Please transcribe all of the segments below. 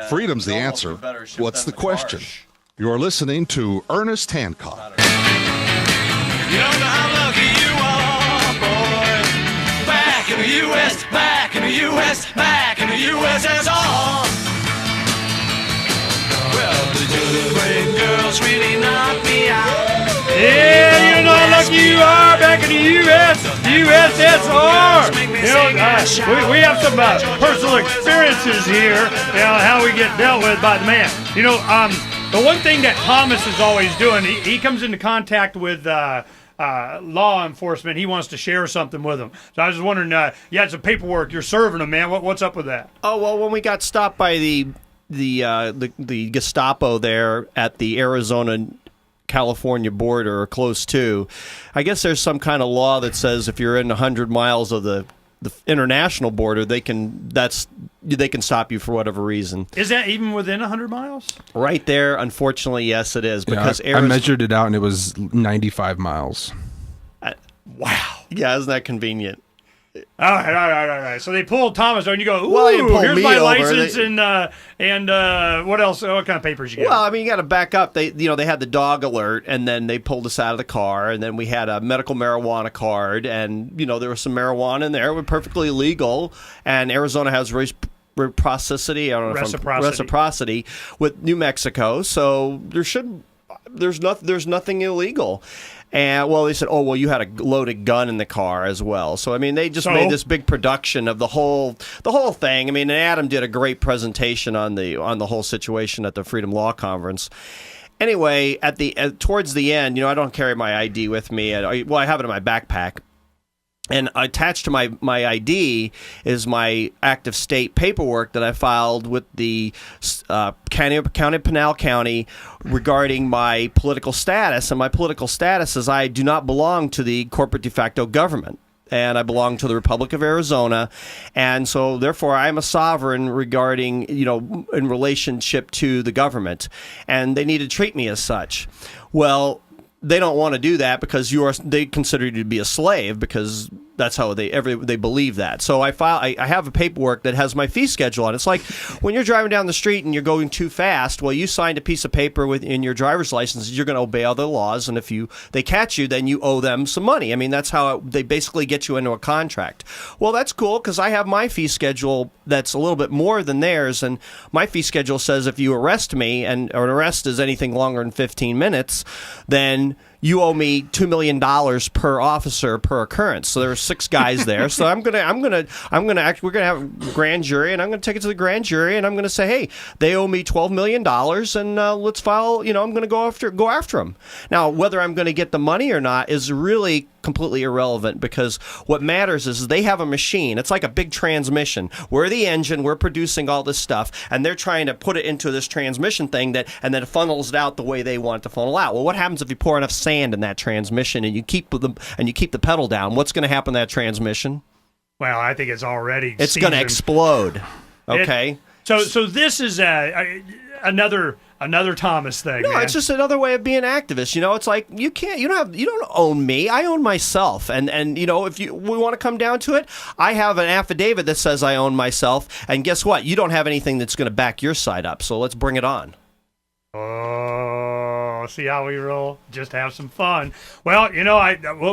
Freedom's the answer. What's the question? You're listening to Ernest Hancock. You don't know how lucky you are, boy. Back in the U.S., back in the U.S., back in the USSR. Well, the good girls really knocked me out. Yeah, you know how lucky you are back in the USSR. We have some personal experiences here, how we get dealt with by the man. The one thing that Thomas is always doing, he comes into contact with law enforcement. He wants to share something with them. So I was just wondering, you had some paperwork you're serving them, man. What's up with that? Oh, well, when we got stopped by the Gestapo there at the Arizona-California border, or close to, I guess there's some kind of law that says if you're in 100 miles of the international border, they can stop you for whatever reason. Is that even within 100 miles? Right there, unfortunately, yes, it is. Because I measured it out, and it was 95 miles. Wow. Yeah, isn't that convenient? All right. So they pulled Thomas over, and you go, ooh, well, here's my over. license and what else? What kind of papers you get? Well, I mean, you got to back up. They had the dog alert, and then they pulled us out of the car, and then we had a medical marijuana card, and there was some marijuana in there. It was perfectly legal, and Arizona has reciprocity. I don't know reciprocity with New Mexico, so there's nothing illegal. And, well, they said, oh, well, you had a loaded gun in the car as well. So, I mean, they just made this big production of the whole thing. I mean, and Adam did a great presentation on the whole situation at the Freedom Law Conference. Anyway, towards the end, I don't carry my ID with me. I have it in my backpack. And attached to my ID is my active state paperwork that I filed with the County of Pinal County regarding my political status. And my political status is I do not belong to the corporate de facto government. And I belong to the Republic of Arizona. And so, therefore, I am a sovereign regarding, in relationship to the government. And they need to treat me as such. Well, they don't want to do that because they consider you to be a slave, because that's how they believe that. So I have a paperwork that has my fee schedule on it. It's like when you're driving down the street and you're going too fast. Well, you signed a piece of paper in your driver's license. You're going to obey all the laws, and if they catch you, then you owe them some money. I mean, that's how they basically get you into a contract. Well, that's cool because I have my fee schedule that's a little bit more than theirs, and my fee schedule says if you arrest me, and an arrest is anything longer than 15 minutes, then you owe me $2 million per officer per occurrence. So there are 6 guys there. So we're gonna have a grand jury, and I'm gonna take it to the grand jury, and I'm gonna say, hey, they owe me $12 million, and let's file. I'm gonna go after them. Now, whether I'm gonna get the money or not is really completely irrelevant, because what matters is they have a machine. It's like a big transmission. We're the engine. We're producing all this stuff, and they're trying to put it into this transmission thing and then it funnels it out the way they want it to funnel out. Well, what happens if you pour enough sand in that transmission and you keep the pedal down? What's going to happen to that transmission? Well, I think it's already. It's going to explode. Okay. So this is another Thomas thing. No, man. It's just another way of being an activist. It's like you don't own me. I own myself. And if we want to come down to it, I have an affidavit that says I own myself. And guess what? You don't have anything that's going to back your side up. So let's bring it on. Oh, see how we roll? Just have some fun. Well,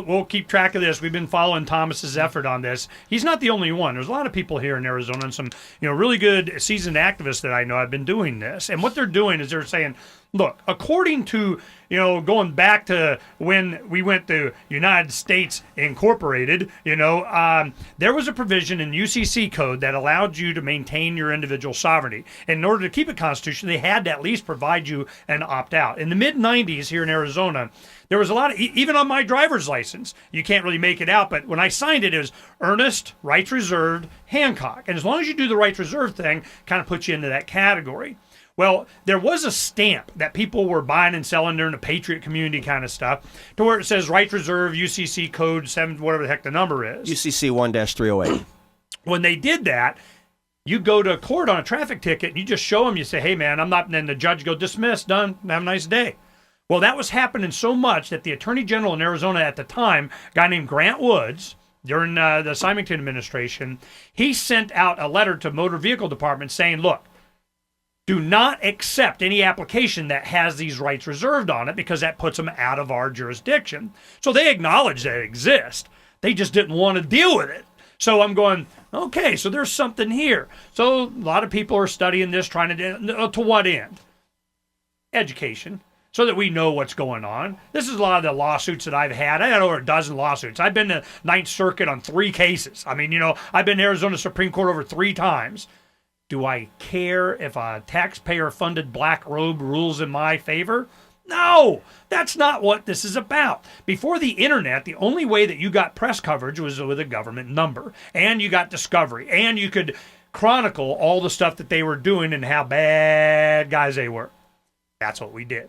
we'll keep track of this. We've been following Thomas's effort on this. He's not the only one. There's a lot of people here in Arizona and some, really good seasoned activists that I know have been doing this. And what they're doing is they're saying, look, according to, going back to when we went to United States Incorporated, there was a provision in UCC code that allowed you to maintain your individual sovereignty. And in order to keep it constitutional, they had to at least provide you an opt-out. In the mid-'90s here in Arizona, there was a lot of, even on my driver's license, you can't really make it out, but when I signed it, it was Ernest, rights reserved, Hancock. And as long as you do the rights reserved thing, kind of puts you into that category. Well, there was a stamp that people were buying and selling during the Patriot community kind of stuff, to where it says Rights Reserve, UCC code 7, whatever the heck the number is. UCC 1-308. When they did that, you go to court on a traffic ticket, and you just show them, you say, hey, man, I'm not, and then the judge goes, dismissed, done, have a nice day. Well, that was happening so much that the Attorney General in Arizona at the time, a guy named Grant Woods, during the Symington administration, he sent out a letter to Motor Vehicle Department saying, look, do not accept any application that has these rights reserved on it because that puts them out of our jurisdiction. So they acknowledge that it exists. They just didn't want to deal with it. So I'm going, okay, so there's something here. So a lot of people are studying this, trying to what end? Education, so that we know what's going on. This is a lot of the lawsuits that I've had. I had over a dozen lawsuits. I've been to Ninth Circuit on 3 cases. I mean, I've been to Arizona Supreme Court over 3 times. Do I care if a taxpayer-funded black robe rules in my favor? No, that's not what this is about. Before the internet, the only way that you got press coverage was with a government number, and you got discovery, and you could chronicle all the stuff that they were doing and how bad guys they were. That's what we did.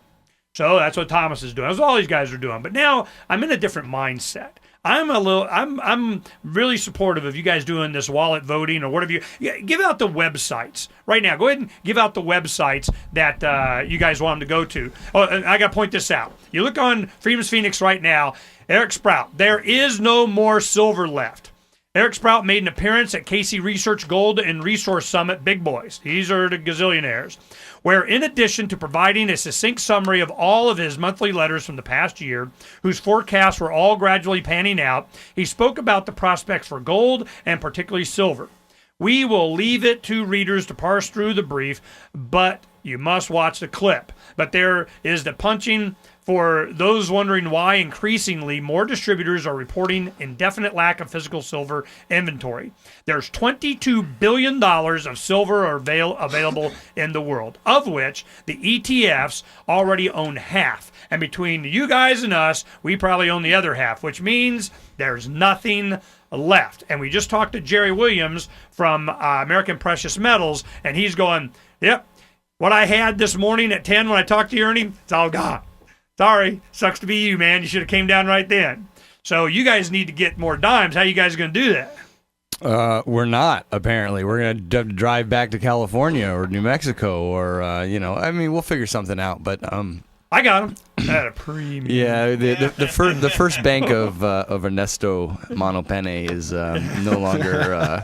So that's what Thomas is doing. That's what all these guys are doing. But now I'm in a different mindset. I'm really supportive of you guys doing this wallet voting or whatever give out the websites right now. Go ahead and give out the websites that you guys want them to go to. Oh, I got to point this out. You look on Freedom's Phoenix right now, Eric Sprout. There is no more silver left. Eric Sprout made an appearance at Casey Research Gold and Resource Summit Big Boys. These are the gazillionaires. Where in addition to providing a succinct summary of all of his monthly letters from the past year, whose forecasts were all gradually panning out, he spoke about the prospects for gold and particularly silver. We will leave it to readers to parse through the brief, but you must watch the clip. But there is the punching for those wondering why increasingly more distributors are reporting indefinite lack of physical silver inventory. There's $22 billion of silver available in the world, of which the ETFs already own half. And between you guys and us, we probably own the other half, which means there's nothing left. And we just talked to Jerry Williams from American Precious Metals, and he's going, yep, what I had this morning at 10 when I talked to you, Ernie, it's all gone. Sorry, sucks to be you, man. You should have came down right then. So you guys need to get more dimes. How you guys going to do that? We're not, apparently. We're going to drive back to California or New Mexico or, we'll figure something out. But I got them at a premium. Yeah, the first bank of Ernesto Monopene is no longer...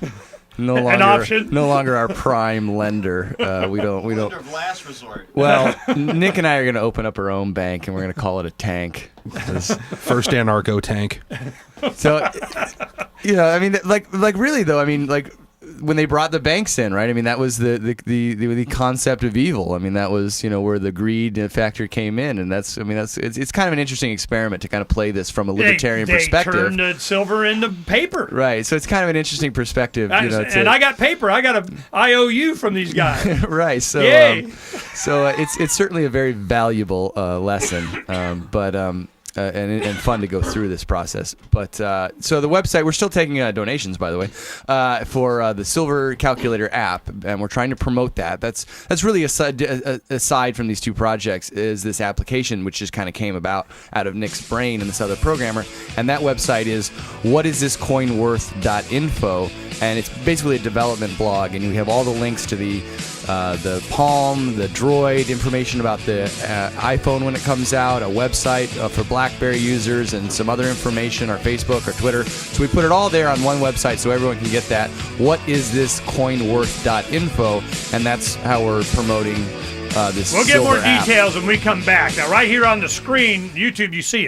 an option. No longer our prime lender. We don't. Lender of last resort. Well, Nick and I are going to open up our own bank, and we're going to call it a tank. First anarcho tank. So, really though. When they brought the banks in, right? That was the concept of evil. That was where the greed factor came in, and it's kind of an interesting experiment to kind of play this from a libertarian perspective. They turned the silver into paper, right? So it's kind of an interesting perspective. And I got paper. I got an IOU from these guys, right? So, it's certainly a very valuable lesson, and fun to go through this process. But so the website, we're still taking donations, by the way, for the Silver Calculator app, and we're trying to promote that. That's really aside from these 2 projects is this application, which just kind of came about out of Nick's brain and this other programmer. And that website is whatisThisCoinWorth.info, and it's basically a development blog, and we have all the links to the Palm, the Droid, information about the iPhone when it comes out, a website for BlackBerry users, and some other information, our Facebook, our Twitter. So we put it all there on one website so everyone can get that. WhatisThisCoinWorth.info, and that's how we're promoting this. We'll get more app. details when we come back. Now, right here on the screen, YouTube, you see it.